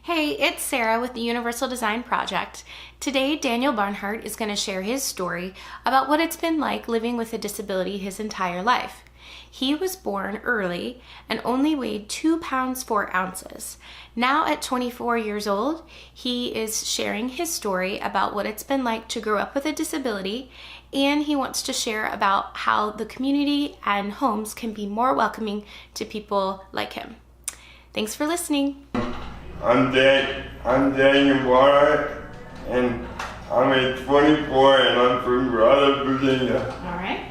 Hey, it's Sarah with the Universal Design Project. Today, Daniel Barnhart is going to share his story about what it's been like living with a disability his entire life. He was born early and only weighed 2 pounds 4 ounces. Now at 24 years old, he is sharing his story about what it's been like to grow up with a disability, and he wants to share about how the community and homes can be more welcoming to people like him. Thanks for listening. I'm Daniel Barnhart, and I'm age 24, and I'm from Grotto, Virginia. All right.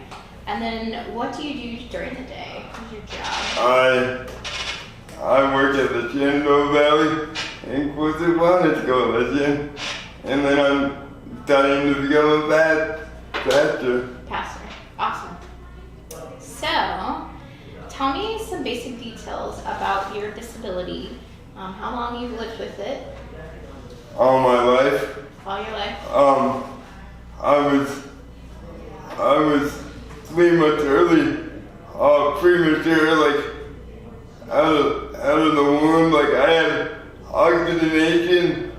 And then what do you do during the day? What's your job? I work at the Shenandoah Valley Inclusive Wellness Coalition, and then I'm studying to become a pastor. Pastor. Awesome. So, tell me some basic details about your disability. How long you've lived with it? All my life. All your life? I was 3 months early, premature, like out of the womb. Like I had oxygenation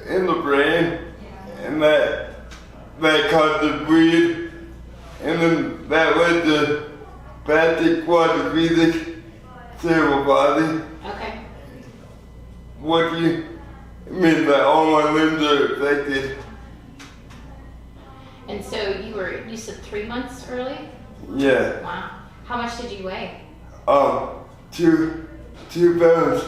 in the brain, and that caused the bleed, and then that led to Spastic Quadriplegia Cerebral Palsy. Okay. What do you mean that all my limbs are affected? And so you said 3 months early? Yeah. Wow. How much did you weigh? 2 pounds,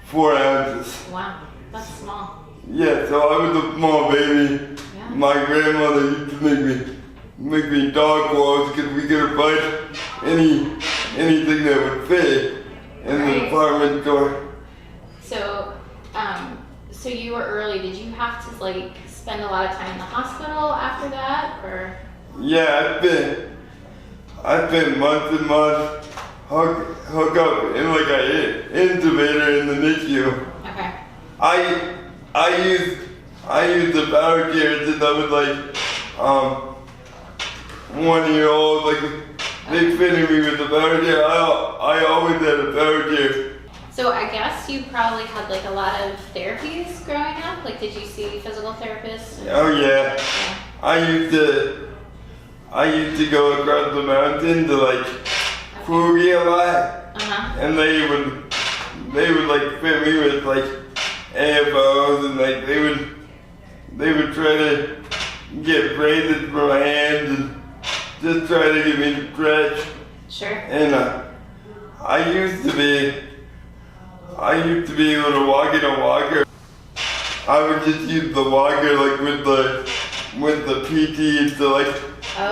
4 ounces. Wow, that's small. Yeah, so I was a small baby. Yeah. My grandmother used to make me dog clothes because we couldn't find anything that would fit in the department store. So you were early. Did you have to spend a lot of time in the hospital after that, or? Yeah, I've been months and months hooked up in an intubator in the NICU. Okay. I used the power chair since I was 1 year old. They fitted me with the power chair. I always had a power chair. So I guess you probably had a lot of therapies growing up. Did you see physical therapists? Oh yeah. I used to go across the mountain to Fuji a lot, and they would fit me with AFOs, and they would try to get braces for my hands and just try to get me to stretch. Sure. And I used to be able to walk in a walker. I would just use the walker with the PT to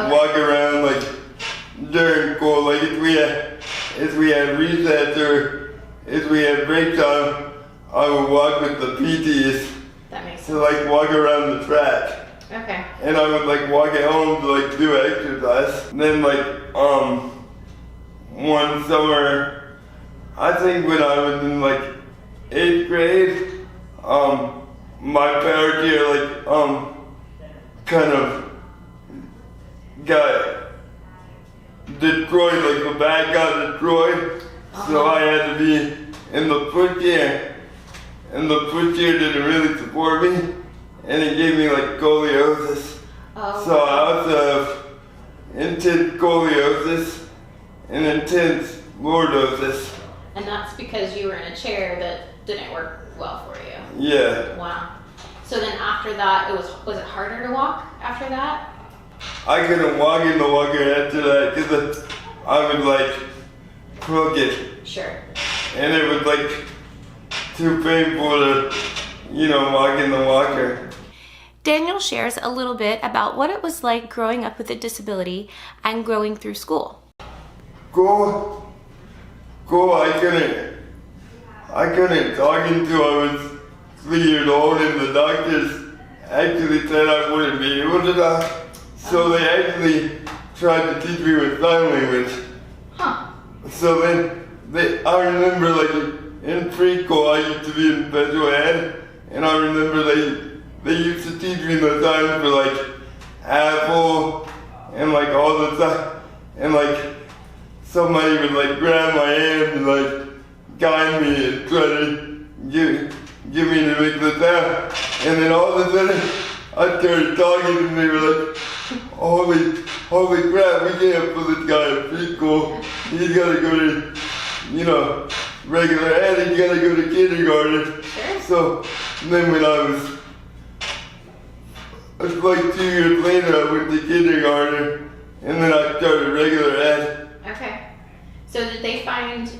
walk around during school. If we had recess or if we had break time, I would walk with the PTs. That makes sense. To walk around the track. Okay. And I would walk at home to do exercise. And then one summer, I think when I was in 8th grade, my power chair kind of got destroyed, the back got destroyed. So I had to be in the pushchair, and the pushchair didn't really support me, and it gave me scoliosis. Oh. So I also have intense scoliosis and intense lordosis. And that's because you were in a chair that didn't work well for you. Yeah. Wow. So then after that, was it harder to walk after that? I couldn't walk in the walker after that because I would crook it. Sure. And it was too painful to, walk in the walker. Daniel shares a little bit about what it was like growing up with a disability and growing through school. School, I couldn't talk until I was 3 years old, and the doctors actually said I wouldn't be able to talk. So they actually tried to teach me with sign language. Huh. So then I remember in preschool I used to be in special ed, and I remember they used to teach me the signs for apple and all the time, and somebody would grab my hand and guide me and try to give me to make the sound. And then all of a sudden, I started talking and they were like, holy crap, we can't put this guy in preschool. He's gotta go to, regular ed, he's gotta go to kindergarten. Sure. So then when I was like 2 years later, I went to kindergarten and then I started regular ed. Okay. So did they find,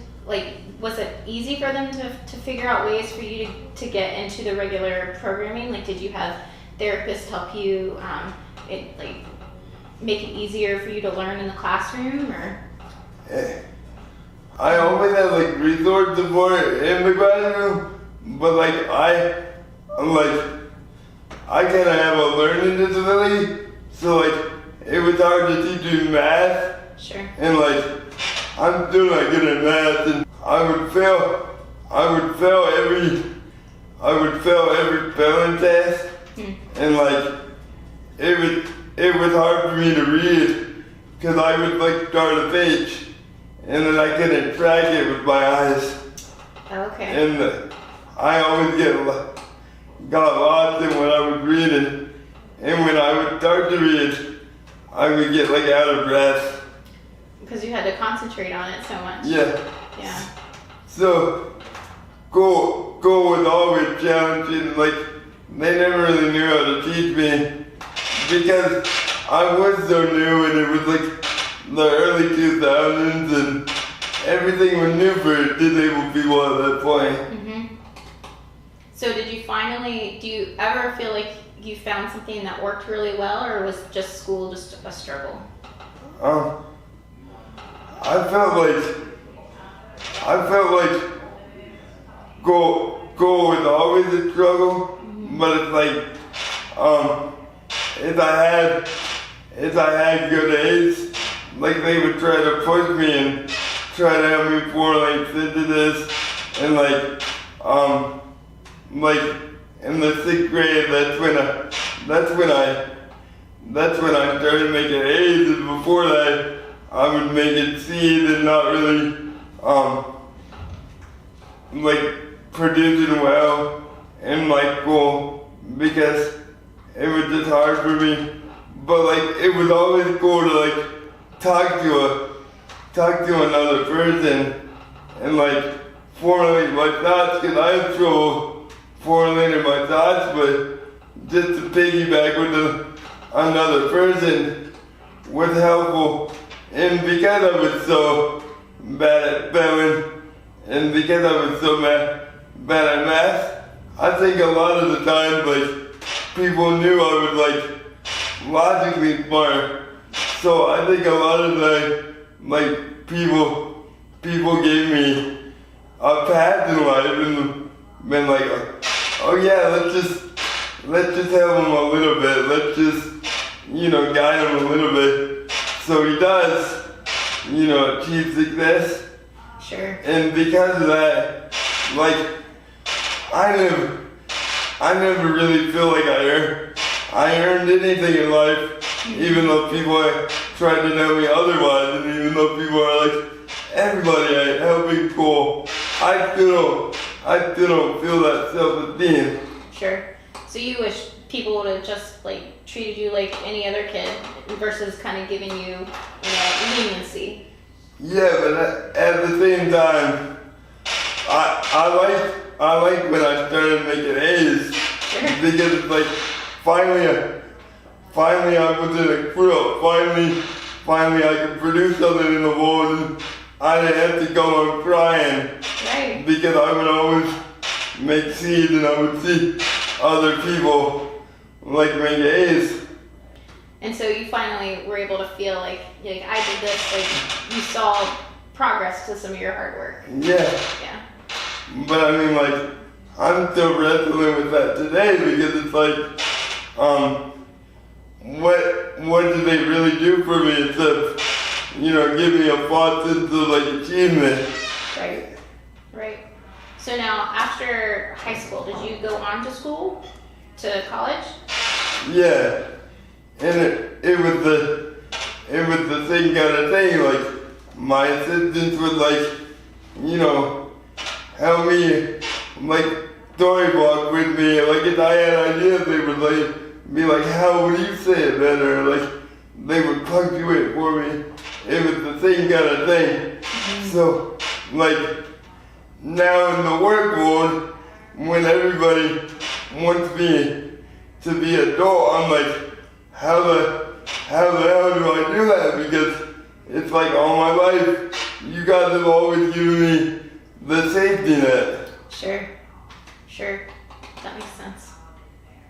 was it easy for them to figure out ways for you to get into the regular programming? Like, did you have therapists help you, make it easier for you to learn in the classroom, or? I always had resource support in the classroom, but I kind of have a learning disability, so it was hard to teach you math. Sure. And I'm still not good at math, and I would fail every spelling test, and it was hard for me to read, because I would start a page, and then I couldn't track it with my eyes. Okay. And I always got lost in what I was reading, and when I would start to read, I would get out of breath. Because you had to concentrate on it so much. Yeah. Yeah. So, school was always challenging. They never really knew how to teach me, because I was so new, and it was the early 2000s, and everything was new for disabled people at that point. Mm-hmm. So do you ever feel like you found something that worked really well, or was just school just a struggle? I felt like school was always a struggle, but it's if I had good A's, they would try to push me and try to have me formulate into this, and in the 6th grade, that's when I started making A's, and before that I would make it C's and not really producing well in my school, because it was just hard for me. But it was always cool to talk to another person and formulate my thoughts, because I have trouble formulating my thoughts, but just to piggyback with another person was helpful. And because I was so bad at spelling, and because I was so bad at math, I think a lot of the time people knew I was logically smart. So I think a lot of the people gave me a path in life and been oh yeah, let's just help him a little bit. Let's just guide him a little bit, so he does achieve success. Sure. And because of that, I never really feel like I earned anything in life, even though people tried to tell me otherwise, and even though people are everybody at helping school, I still don't feel that self-esteem. Sure. So you wish people would have just treated you like any other kid versus kind of giving you, leniency. Yeah, but at the same time, I like when I started making A's, Sure. because it's finally I was in a quilt. Finally I could produce something in the world, and I didn't have to go on crying. Right. Because I would always make C's, and I would see other people make A's. And so you finally were able to feel I did this, you saw progress to some of your hard work. Yeah. Yeah. But I'm still wrestling with that today, because it's what did they really do for me except, give me a false sense of achievement. Right. So now, after high school, did you go on to school, to college? Yeah, and it was the same kind of thing. My assistants would help me, like, storybook with me. Like, if I had ideas, they would, like, be like, how would you say it better? Like, they would punctuate for me. It was the same kind of thing. So, like, now in the work world, when everybody wants me to be adult, I'm like, how the hell do I do that? Because it's like all my life, you guys have always given me the safety net. Sure. That makes sense.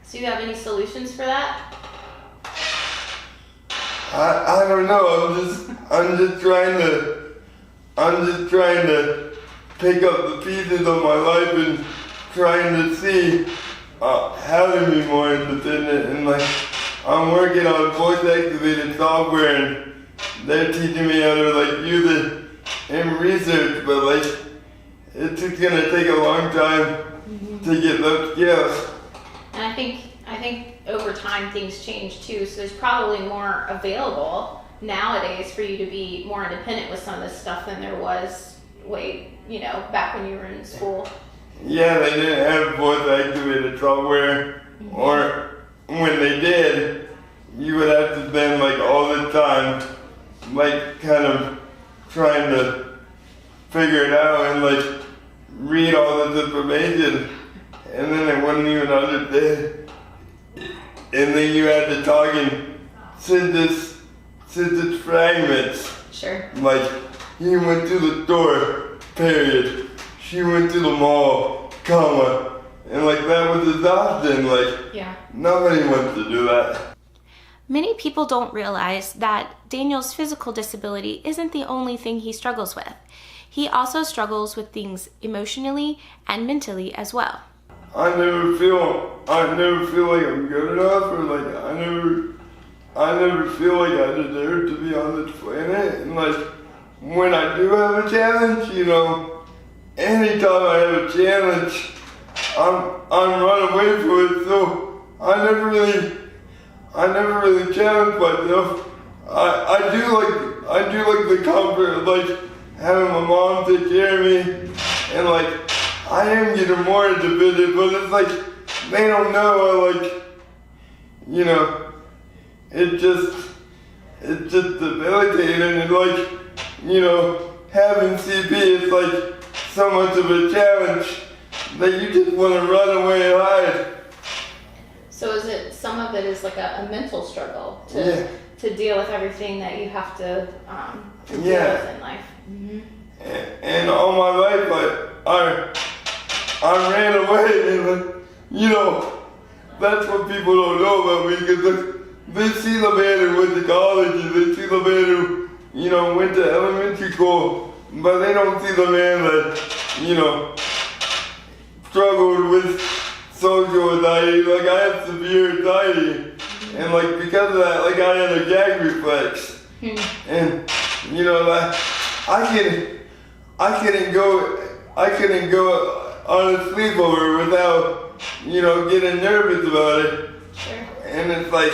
So you have any solutions for that? I don't know. I'm just trying to pick up the pieces of my life and trying to see how to be more independent. And like, I'm working on voice activated software, and they're teaching me how to like use it in research. But like, it's just gonna take a long time to get those skills. And I think over time things change too, so there's probably more available nowadays for you to be more independent with some of this stuff than there was back when you were in school. Yeah, they didn't have voice activated software, or when they did, you would have to spend like all the time like kind of trying to figure it out and like read all this information, and then they wouldn't even understand. And then you had to talk in sentence fragments. Sure. Like, he went to the store, period. She went to the mall, comma. And like that was exhausting. Like, nobody wants to do that. Many people don't realize that Daniel's physical disability isn't the only thing he struggles with. He also struggles with things emotionally and mentally as well. I never feel like I'm good enough, or like I never feel like I deserve to be on this planet. And like, when I do have a challenge, anytime I have a challenge, I'm run away from it. So I never really challenge myself. I do like the comfort of like having my mom take care of me, and like, I am getting more independent, but it's like, they don't know, it's just debilitating, and like, having CP is like so much of a challenge that you just want to run away and hide. So is it, some of it is like a mental struggle to deal with everything that you have to deal with in life? And all my life, I ran away, and that's what people don't know about me, because they see the man who went to college, and they see the man who, went to elementary school, but they don't see the man that, struggled with social anxiety. Like, I have severe anxiety, and like, because of that, like, I had a gag reflex, and, like, I couldn't go on a sleepover without, getting nervous about it. Sure. And it's like,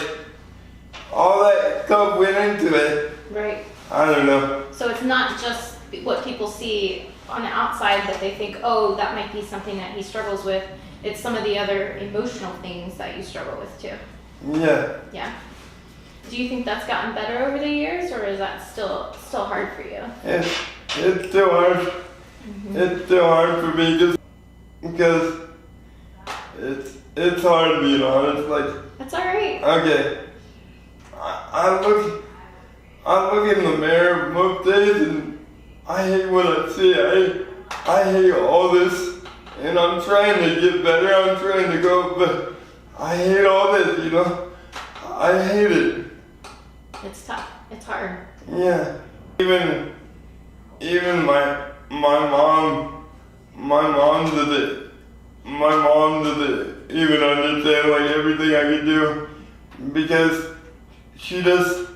all that stuff went into it. Right. I don't know. So it's not just what people see on the outside that they think, oh, that might be something that he struggles with. It's some of the other emotional things that you struggle with too. Yeah. Yeah. Do you think that's gotten better over the years, or is that still hard for you? It's still hard. It's still hard for me, because it's hard being honest. Like, that's all right. Okay, I look in the mirror most days, and I hate what I see. I hate all this, and I'm trying to get better. I'm trying to go, but I hate all this. I hate it. It's tough. It's hard. Yeah. Even my mom doesn't even understand like everything I could do, because she just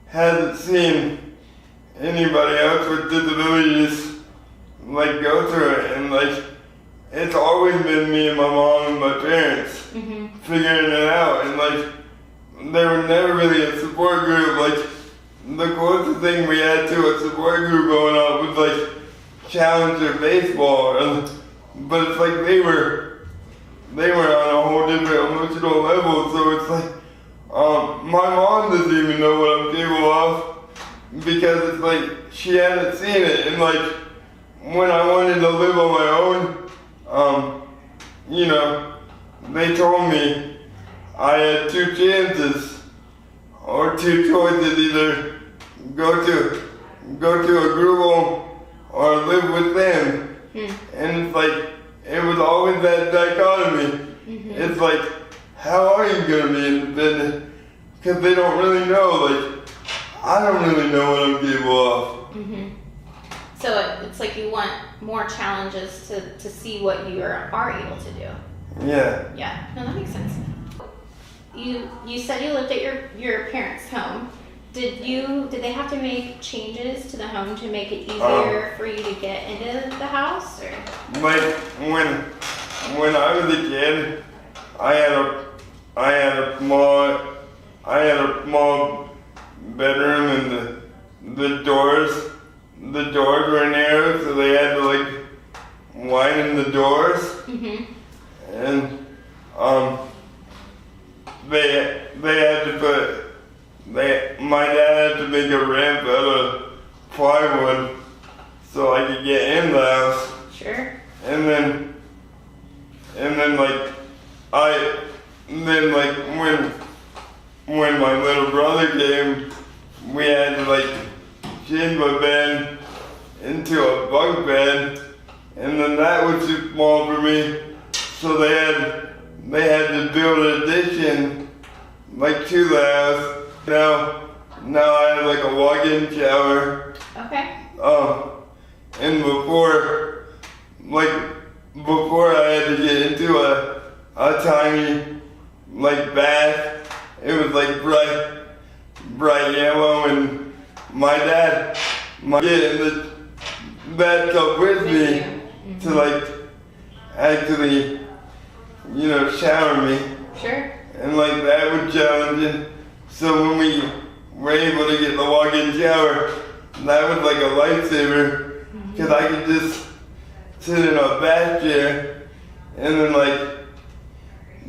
hasn't seen anybody else with disabilities like go through it, and like, it's always been me and my mom and my parents figuring it out, and like, there was never really a support group. Like, the closest thing we had to a support group going on was like Challenger baseball, but it's like they were on a whole different emotional level. So it's like my mom doesn't even know what I'm capable of because it's like she hasn't seen it. And like when I wanted to live on my own, you know, they told me I had two chances or two choices: either go to a group home or live with them. And it's like, it was always that dichotomy. It's like, how are you gonna be independent? Because they don't really know, like, I don't really know what I'm capable of. So it's like you want more challenges to see what you are able to do. Yeah. Yeah, no, that makes sense. You said you lived at your parents' home. Did they have to make changes to the home to make it easier for you to get into the house, or? Like when I was a kid, I had a small bedroom, and the doors were narrow, so they had to like widen the doors. And they had to put. My dad had to make a ramp out of plywood so I could get in the house. Sure. And then when my little brother came, we had to like change my bed into a bunk bed, and then that was too small for me. So they had to build an addition like to the house. Now I have like a walk-in shower. Okay. And before I had to get into a tiny like bath, it was like bright yellow, and my dad get in the bathtub with me to like actually, you know, shower me. Sure. And like that was challenging. So when we were able to get the walk-in shower, that was like a lifesaver, because I could just sit in a bath chair and then like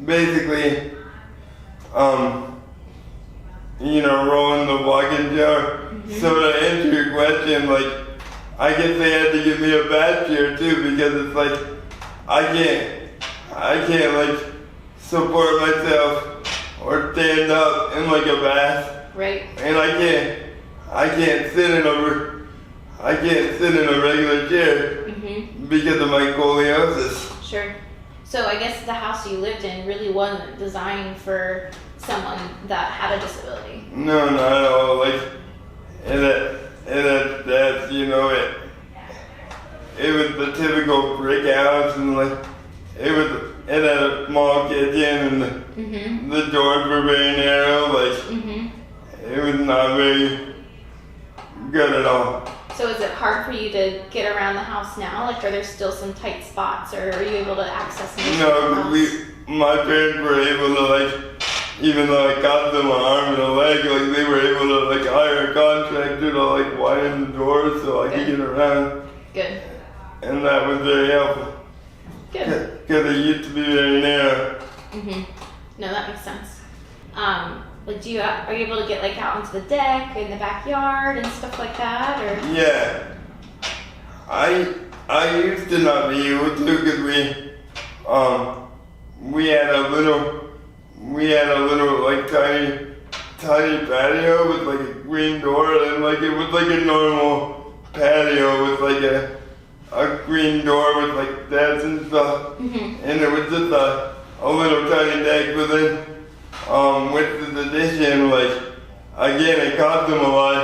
basically, you know, roll in the walk-in shower. So to answer your question, like I guess they had to give me a bath chair too, because it's like I can't like support myself or stand up in like a bath. Right. And I can't sit in a regular chair because of my scoliosis. Sure. So I guess the house you lived in really wasn't designed for someone that had a disability. No, not at all. Like that, you know, it was the typical brick house, and like it had a small kitchen, and the doors were very narrow. Like it was not very good at all. So is it hard for you to get around the house now? Like, are there still some tight spots, or are you able to access them? No, my parents were able to, like, even though I got them an arm and a leg, like they were able to like hire a contractor to like widen the doors so I could get around. Good. And that was very helpful. Good. Because it used to be very narrow. No, that makes sense. Like, are you able to get like out onto the deck in the backyard and stuff like that, or? Yeah, I used to not be able to, because we had a little like tiny patio with like a green door, and like it was like a normal patio with like a green door with like steps and stuff, and it was just a little tiny deck, but then with this addition, like, again, it cost them a lot.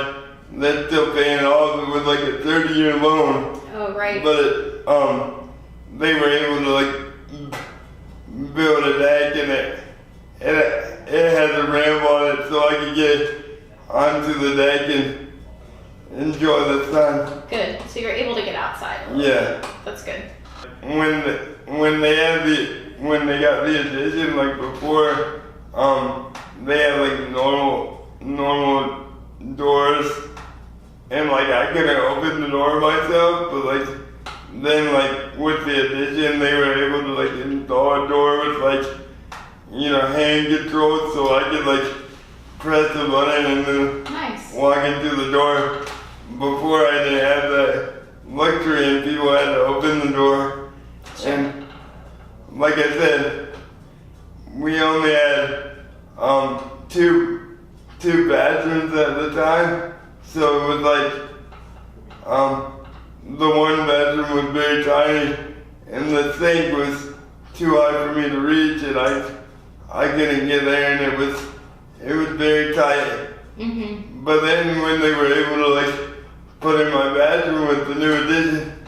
They're still paying it off. It was like a 30-year loan. Oh, right. But they were able to like build a deck, and it has a ramp on it, so I could get onto the deck and enjoy the sun. Good. So you're able to get outside a little bit. That's good. When they got the addition, like before, they had like normal doors, and like I couldn't open the door myself, but like then like with the addition, they were able to like install a door with like, hand controls, so I could like press the button and then walk into the door. Before I didn't have that luxury and people had to open the door. Sure. And like I said, we only had two bathrooms at the time, so it was like the one bedroom was very tiny and the sink was too high for me to reach, and I couldn't get there, and it was very tight. Mm-hmm. But then when they were able to like put in my bathroom with the new addition,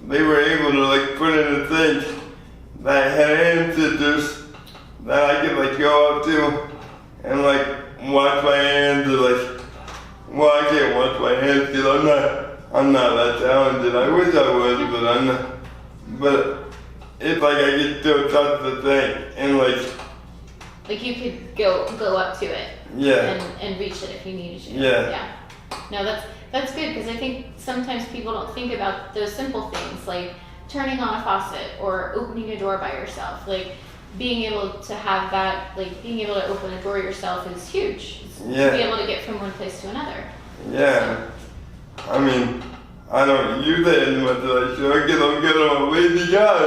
they were able to like put in a sink that had hand scissors that I could like go up to and like wash my hands, or like, well, I can't wash my hands because I'm not that talented. I wish I was, but I'm not. But it's like I could still touch the thing and like you could go up to it. Yeah. And reach it if you needed to. Yeah. Yeah. No, that's good, because I think sometimes people don't think about those simple things like turning on a faucet or opening a door by yourself. Like being able to have that, like being able to open a door yourself is huge. Yeah. To be able to get from one place to another. Yeah. I mean, I don't use it as much as I should because I'm kind of a lazy guy,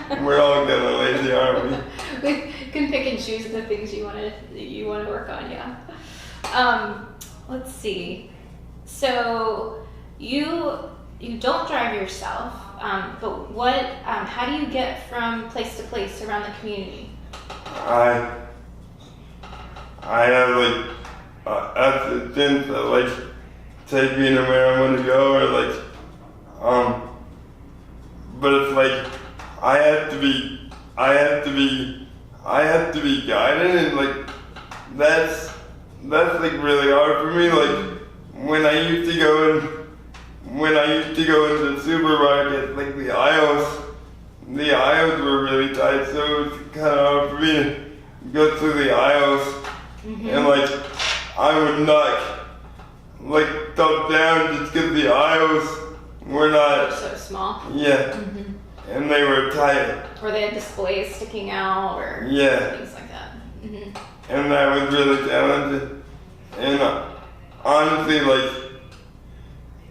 but we're all kind of lazy, aren't we? We can pick and choose the things you want to work on, yeah. Let's see. So you don't drive yourself, but how do you get from place to place around the community? I have like assistants that like take me to where I want to go, or like but it's like I have to be guided, and like that's like really hard for me. Like when I used to go into the supermarket, like the aisles were really tight, so it was kind of hard for me to go through the aisles. Mm-hmm. And like I would knock like stuff down just because the aisles were not so small. Yeah. Mm-hmm. And they were tight. Or they had displays sticking out, or things like that. Mm-hmm. And that was really challenging. And honestly, like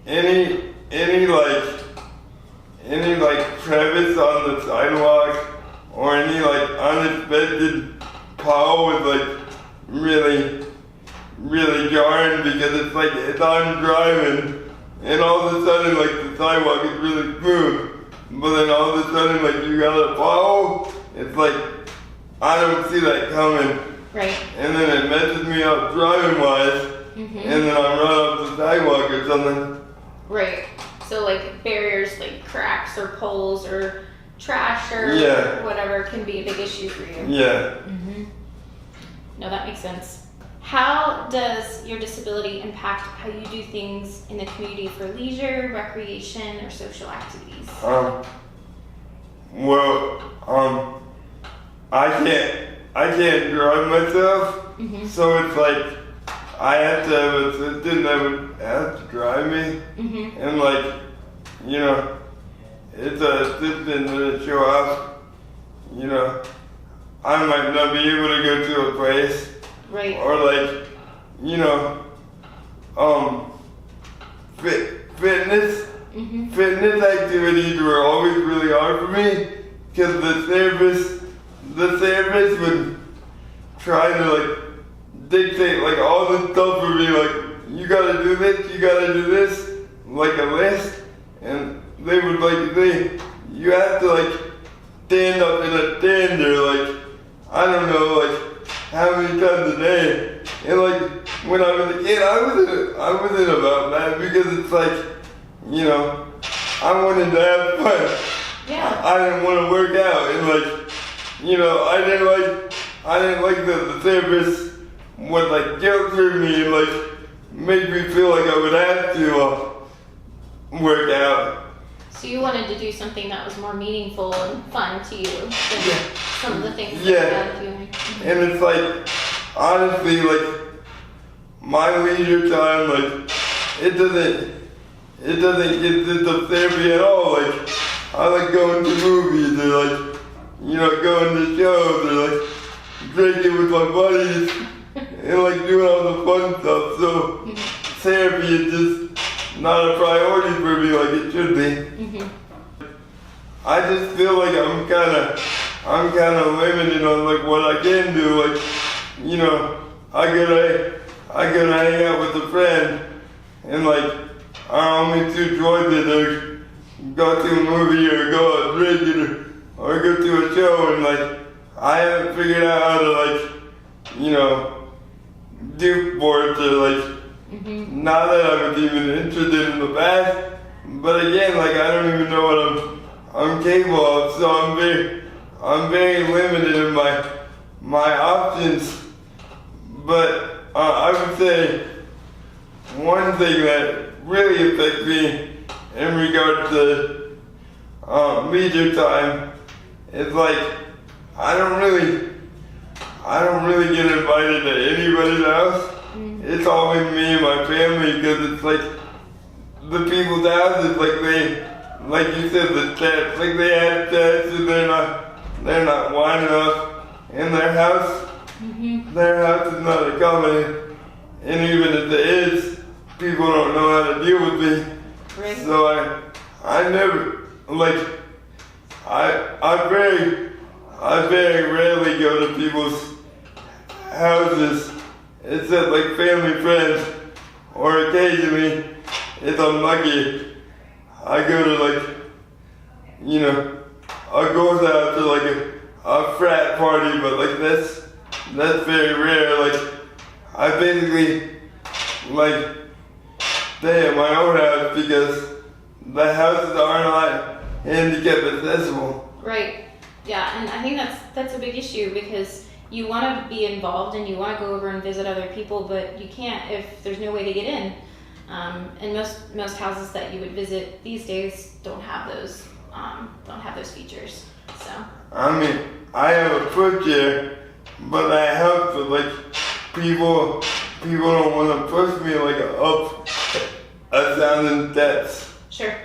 any crevice on the sidewalk or any like unexpected pile was like really, really jarring, because it's like I'm driving and all of a sudden like the sidewalk is really smooth. But then all of a sudden, like, you got a pothole, it's like, I don't see that coming. Right. And then it messes me up driving-wise, Mm-hmm. and then I run up the sidewalk or something. Right. So, like, barriers, like cracks or poles or trash or whatever can be a big issue for you. Yeah. Mm-hmm. No, that makes sense. How does your disability impact how you do things in the community for leisure, recreation, or social activities? I can't drive myself, Mm-hmm. so it's like I have to have an assistant that would have to drive me, Mm-hmm. and like, it's an assistant that show up, I might not be able to go to a place. Right. Or like, fitness. Mm-hmm. Fitness activities were always really hard for me, because the therapist would try to like dictate like all the stuff for me, like you gotta do this, like a list, and they would like say you have to like stand up in a tender, like I don't know, like how many times a day. And like when I was a kid, I wasn't about that, because it's like, I wanted to have fun. Yeah. I didn't want to work out, and like, I didn't like that the therapist would like guilt trip me and like make me feel like I would have to work out. So you wanted to do something that was more meaningful and fun to you than some of the things that you were doing. And it's like, honestly, like my leisure time, like it it doesn't consist of therapy at all. Like, I like going to movies or like, you know, going to shows or like drinking with my buddies and like doing all the fun stuff. So therapy is just not a priority for me like it should be. I just feel like I'm kind of limited on like what I can do. Like, you know, I gotta hang out with a friend and like our only two choices are go to a movie or go out drinking or go to a show, and like I haven't figured out how to like, you know, do sports or like not that I was even interested in the past, but again, like I don't even know what I'm capable of, so I'm very limited in my options. But I would say one thing that really affects me in regards to leisure time is like I don't really get invited to anybody's house. It's always me and my family, because it's like the people's houses, like you said, the cats, like they have cats and they're not wide enough in their house. Their house is not accommodating, and even if it is, people don't know how to deal with me. Right. So I never, like, I very rarely go to people's houses, except like family, friends, or occasionally, if I'm lucky, I go to like, you know, I go out to like a frat party, but like that's very rare. Like I basically like stay at my own house because the houses are not handicap accessible. Right. Yeah, and I think that's a big issue, because you want to be involved and you want to go over and visit other people, but you can't if there's no way to get in. And most houses that you would visit these days don't have those features. So. I mean, I have a pushchair, but that helps with like people don't want to push me like up 1,000 steps. Sure.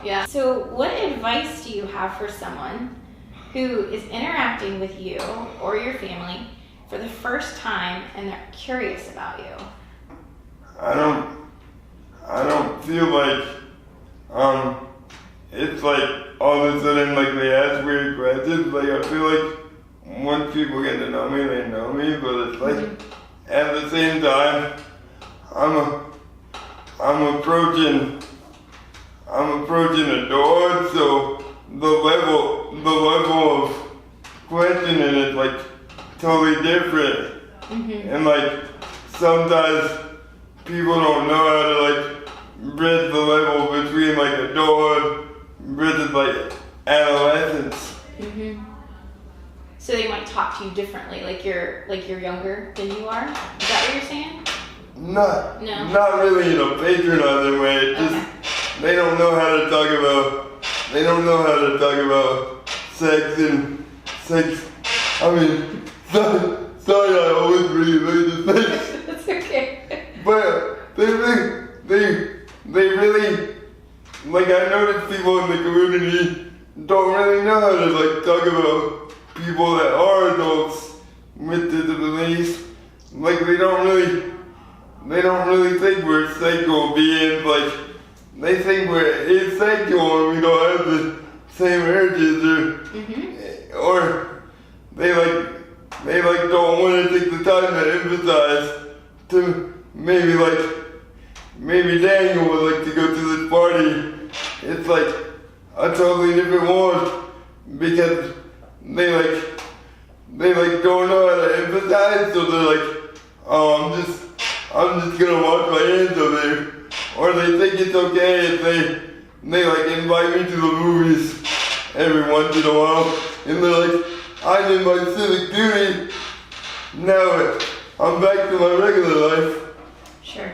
Yeah. So what advice do you have for someone who is interacting with you or your family for the first time and they're curious about you? I don't feel like it's like all of a sudden like they ask weird questions. Like I feel like once people get to know me, they know me, but it's like at the same time I'm approaching a door, so the level of questioning is like totally different. And like sometimes people don't know how to like bridge the level between like a door versus like adolescence. So they might talk to you differently, like you're younger than you are? Is that what you're saying? Not really in a patronizing way. It's just they don't know how to talk about sex and sex. I mean, sorry I always relate to sex. That's okay. But they really, like I noticed people in the community don't really know how to like talk about people that are adults with disabilities. Like they don't really think we're sexual beings. Like they think we're asexual and we don't have the same urges, or they don't want to take the time to emphasize to maybe Daniel would like to go to this party. It's like a totally different world because they don't know how to emphasize, so they're like, oh, I'm just gonna wash my hands over there. Or they think it's okay if they like invite me to the movies every once in a while, and they're like, I did my civic duty, now I'm back to my regular life. Sure.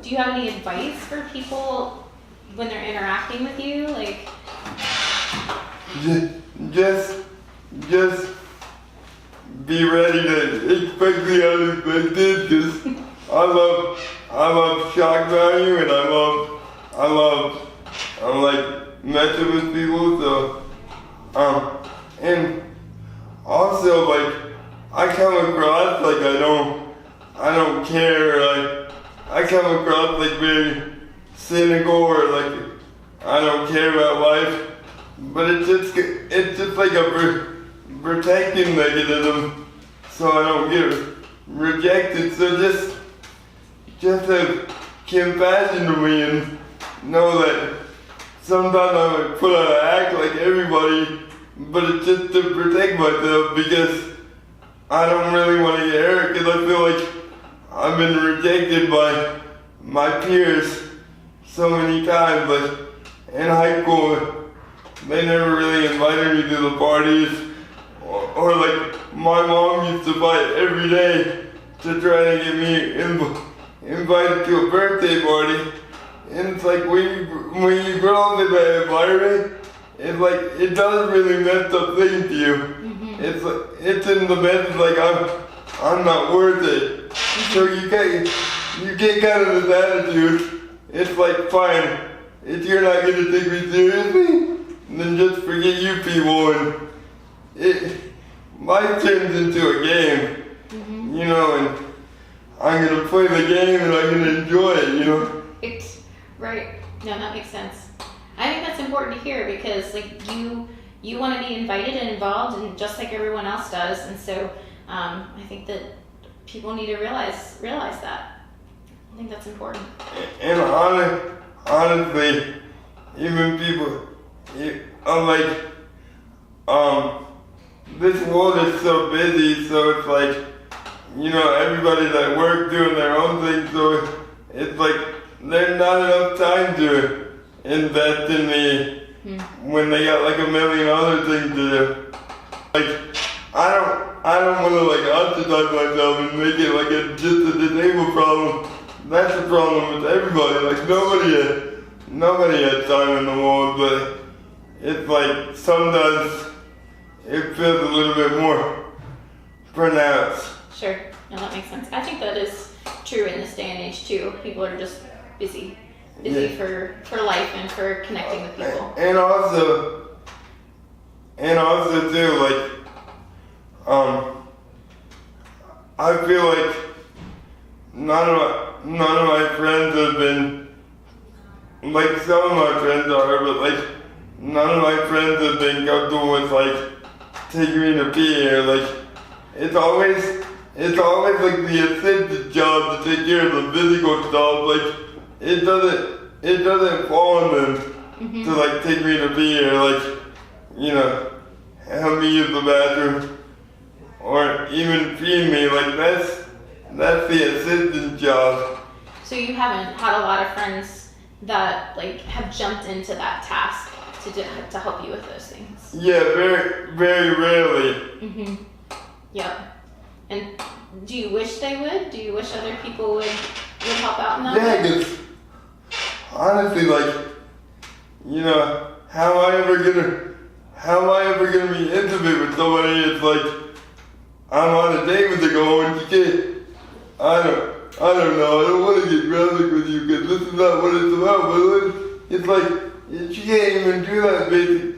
Do you have any advice for people when they're interacting with you? Like, just be ready to expect the unexpected, because I love shock value, and I I like messing with people, so, and also, like, I come across, like, I don't care, like, I come across, like, very cynical, or, like, I don't care about life, but it's just like a protecting mechanism, so I don't get rejected, so just have compassion to me and know that sometimes I would put on an act like everybody, but it's just to protect myself, because I don't really want to get hurt, because I feel like I've been rejected by my peers so many times. Like in high school, they never really invited me to the parties, or like my mom used to fight every day to try to get me invited to a birthday party. And it's like when you grow up in that environment, it's like it does really mess up things to you. Mm-hmm. It's like it's in the message like I'm not worth it. Mm-hmm. So you get kind of this attitude. It's like, fine, if you're not gonna take me seriously, then just forget you people, and life turns into a game. Mm-hmm. You know, and I'm gonna play the game and I'm gonna enjoy it, you know? Right. No, that makes sense. I think that's important to hear, because like you want to be invited and involved, and just like everyone else does, and so I think that people need to realize that. I think that's important. And honestly, even people, I'm like, this world is so busy, so it's like, you know, everybody's at work doing their own thing, so it's like there's not enough time to invest in me when they got like a million other things to do. Like, I don't want to like ostracize myself and make it like just a disabled problem. That's the problem with everybody. Like nobody has time in the world, but it's like sometimes it feels a little bit more pronounced. Sure, no, that makes sense. I think that is true in this day and age too. People are just busy for life and for connecting with people. And also too, like, I feel like none of my friends have been, like some of my friends are, but like none of my friends have been comfortable with like taking me to pee, or like it's always like the assistant job to take care of the physical stuff. Like it doesn't fall on them to like take me to pee, or like, you know, help me use the bathroom, or even feed me. Like that's the assistant job. So you haven't had a lot of friends that like have jumped into that task to help you with those things? Yeah, very, very rarely. Mm-hmm. Yep. And do you wish they would? Do you wish other people would help out in that way? Yeah, because honestly, like, you know, how am I ever gonna be intimate with somebody? It's like I'm on a date with a girl and you can't. I don't know. I don't want to get graphic with you because this is not what it's about. But it's like you can't even do that basic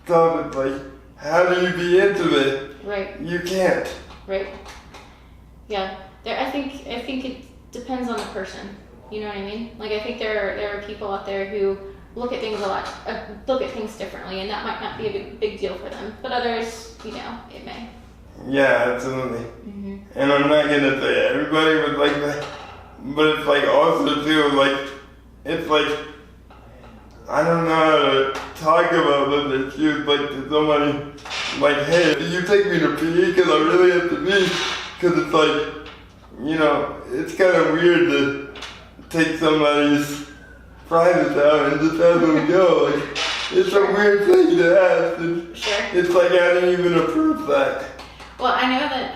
stuff. It's like, how do you be intimate? Right. You can't. Right. Yeah. I think it depends on the person. You know what I mean? Like I think there are people out there who look at things differently, and that might not be a big deal for them. But others, you know, it may. Yeah, absolutely. Mm-hmm. And I'm not gonna say everybody would like that, but it's like also too, like, it's like, I don't know how to talk about this issue, like to somebody, like, hey, you take me to pee because I really have to pee, because it's like, you know, it's kind of weird to take somebody's private time and just have them go. Like, it's a weird thing to ask. It's like I didn't even approve that. Well, I know that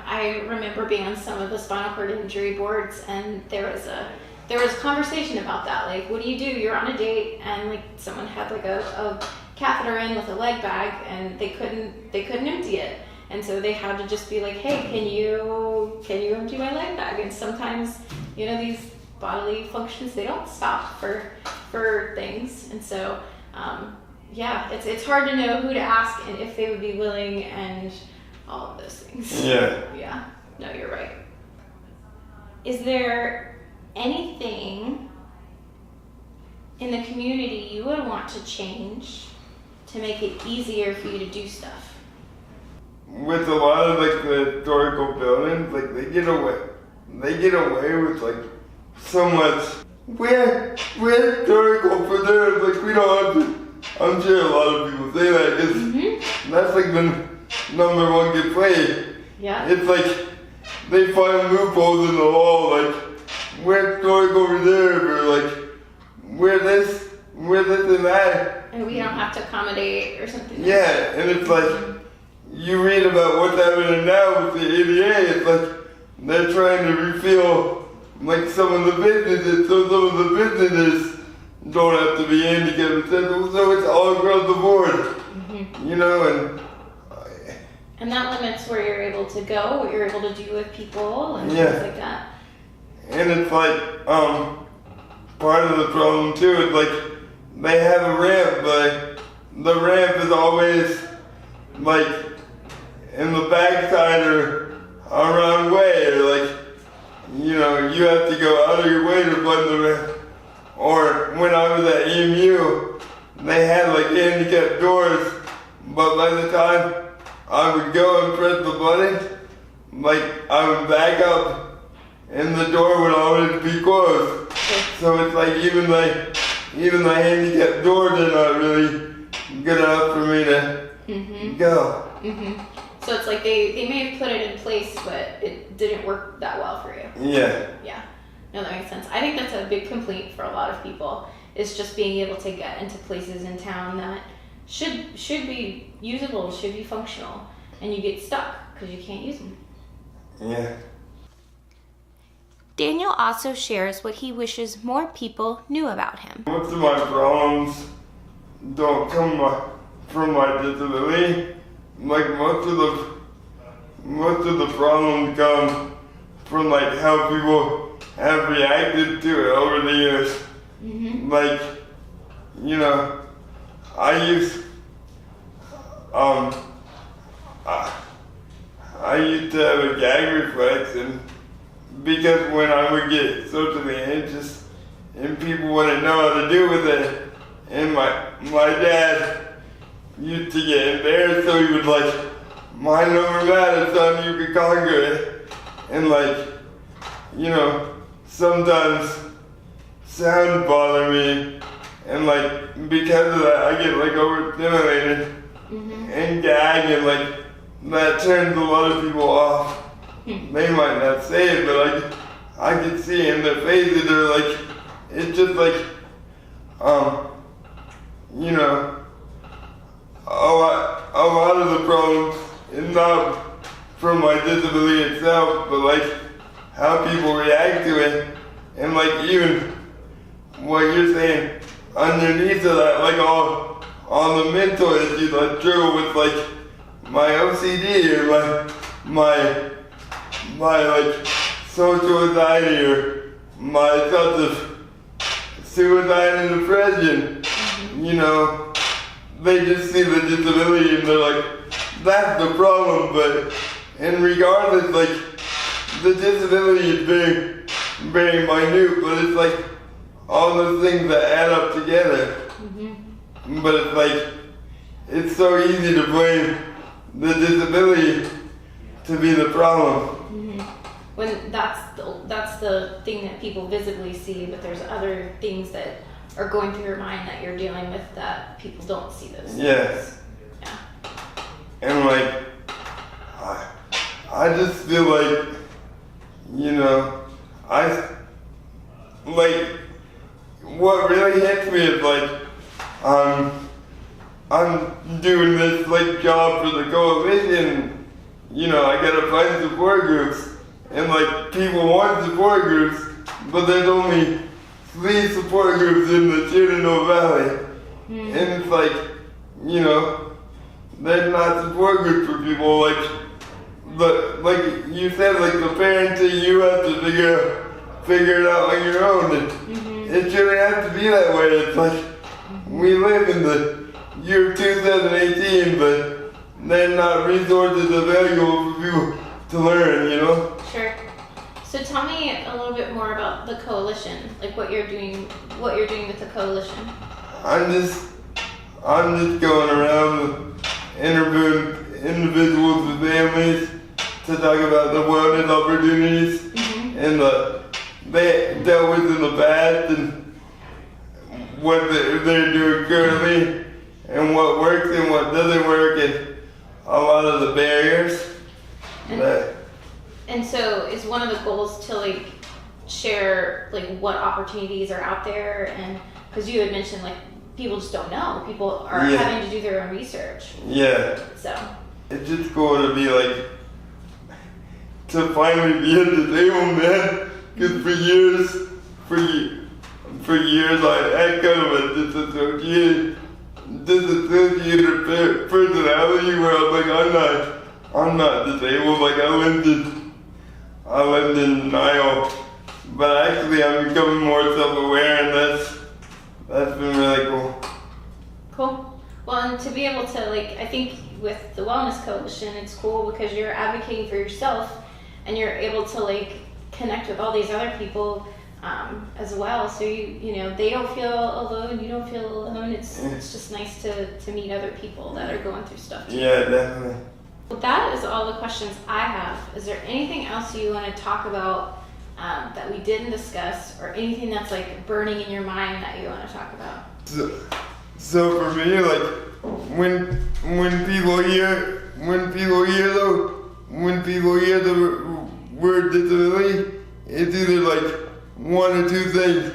I remember being on some of the spinal cord injury boards, and there was conversation about that. Like, what do? You're on a date, and like someone had like a catheter in with a leg bag, and they couldn't empty it, and so they had to just be like, hey, can you empty my leg bag? And sometimes, you know, bodily functions, they don't stop for things. And so, yeah, it's hard to know who to ask and if they would be willing and all of those things. Yeah. Yeah, no, you're right. Is there anything in the community you would want to change to make it easier for you to do stuff? With a lot of like the historical buildings, like they get away with like so much. We're historical preserved, like we don't have to. I'm sure a lot of people say that because that's like the number one complaint. Yeah. It's like they find loopholes in the law, like we're historical reserve or like we're this and that. And we don't have to accommodate or something. Yeah, and it's like you read about what's happening now with the ADA. It's like they're trying to refill like some of the businesses, so some of the businesses don't have to be handicapped accessible, so it's all across the board. You know, and that limits where you're able to go, what you're able to do with people, and yeah. things like that. And it's like, part of the problem too is like, they have a ramp, but the ramp is always like in the backside or around way, or like, you know, you have to go out of your way to find the ramp. Or when I was at EMU, they had like handicapped doors, but by the time I would go and press the button, like I would back up and the door would always be closed. So it's like even the handicapped doors are not really good enough for me to go. So it's like they may have put it in place, but it didn't work that well for you. Yeah. Yeah. No, that makes sense. I think that's a big complaint for a lot of people, is just being able to get into places in town that should be usable, should be functional, and you get stuck because you can't use them. Yeah. Daniel also shares what he wishes more people knew about him. Most of my problems don't come from my disability. Like most of the problems come from like how people have reacted to it over the years. Like, you know, I used to have a gag reflex, and because when I would get socially anxious and people wouldn't know how to do with it, and my dad used to get embarrassed, so he would like, mind over matter, son, you can conquer it. And like, you know, sometimes sound bother me, and like because of that I get like overstimulated and gag, and like that turns a lot of people off. They might not say it, but I can see in their faces, they're like, it's just like, you know, a lot of the problems is not from my disability itself, but like how people react to it, and like even what you're saying underneath of that, like all the mental issues I struggle with, like my OCD or my like social anxiety or my thoughts of suicide and depression. You know, they just see the disability and they're like, that's the problem, but and regardless, like the disability is very, very minute, but it's like all those things that add up together. But it's like, it's so easy to blame the disability to be the problem. When that's the thing that people visibly see, but there's other things that are going through your mind that you're dealing with that people don't see those things. Yes. Yeah. And like, I just feel like, you know, like, what really hits me is like, I'm doing this like job for the coalition, you know, I gotta find support groups, and like people want support groups, but there's only 3 support groups in the Shenandoah Valley. And it's like, you know, there's not support groups for people, like you said, like the parenting, you have to figure it out on your own. And it shouldn't have to be that way. It's like we live in the year 2018, but then not resources available for people to learn, you know? Sure. So tell me a little bit more about the coalition, like what you're doing with the coalition. I'm just going around interviewing individuals and families to talk about the wellness opportunities and they dealt with in the past and what they're doing currently and what works and what doesn't work and a lot of the barriers. And so is one of the goals to like share like what opportunities are out there, and because you had mentioned like people just don't know, people are having to do their own research. Yeah. So it's just cool to be like, to finally be at the table, man. Because for years I had kind of a disassociated personality where I was like, I'm not disabled. Like I lived in denial, but actually I'm becoming more self-aware, and that's been really cool. Cool. Well, and to be able to like, I think with the Wellness Coalition, it's cool because you're advocating for yourself, and you're able to like connect with all these other people as well. So you know they don't feel alone, you don't feel alone. It's just nice to meet other people that are going through stuff too. Yeah, definitely. Well, that is all the questions I have. Is there anything else you want to talk about that we didn't discuss, or anything that's like burning in your mind that you want to talk about? So for me, like when people hear the word disability, it's either like one or two things: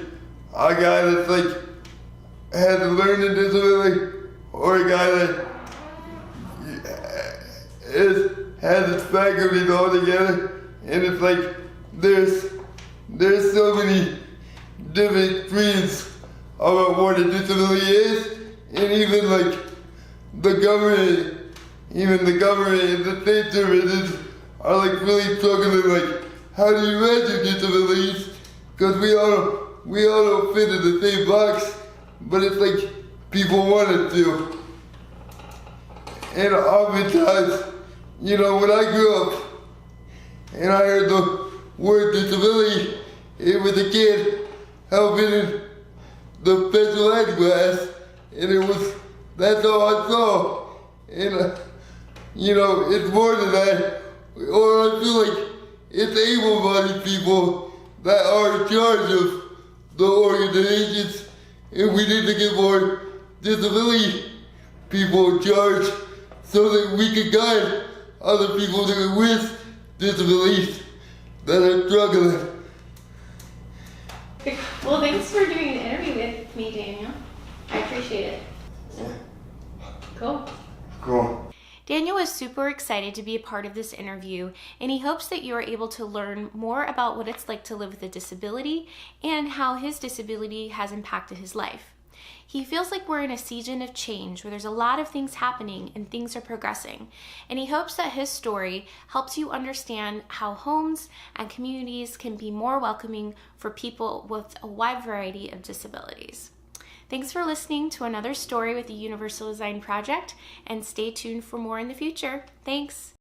a guy that's like has a learning disability, or a guy that has his faculties all together. And it's like there's so many different extremes about what a disability is, and even like the government and the state services are like really struggling, like how do you measure disabilities? Because we all don't fit in the same box, but it's like people want us to. And oftentimes, you know, when I grew up and I heard the word disability, it was a kid helping in the special ed class, and that's all I saw. And you know, it's more than that. Or I feel like it's able-bodied people that are in charge of the organizations, and we need to get more disability people in charge so that we can guide other people that are with disabilities that are struggling. Well, thanks for doing an interview with me, Daniel. I appreciate it. Cool. Daniel is super excited to be a part of this interview, and he hopes that you are able to learn more about what it's like to live with a disability and how his disability has impacted his life. He feels like we're in a season of change where there's a lot of things happening and things are progressing, and he hopes that his story helps you understand how homes and communities can be more welcoming for people with a wide variety of disabilities. Thanks for listening to another story with the Universal Design Project, and stay tuned for more in the future. Thanks.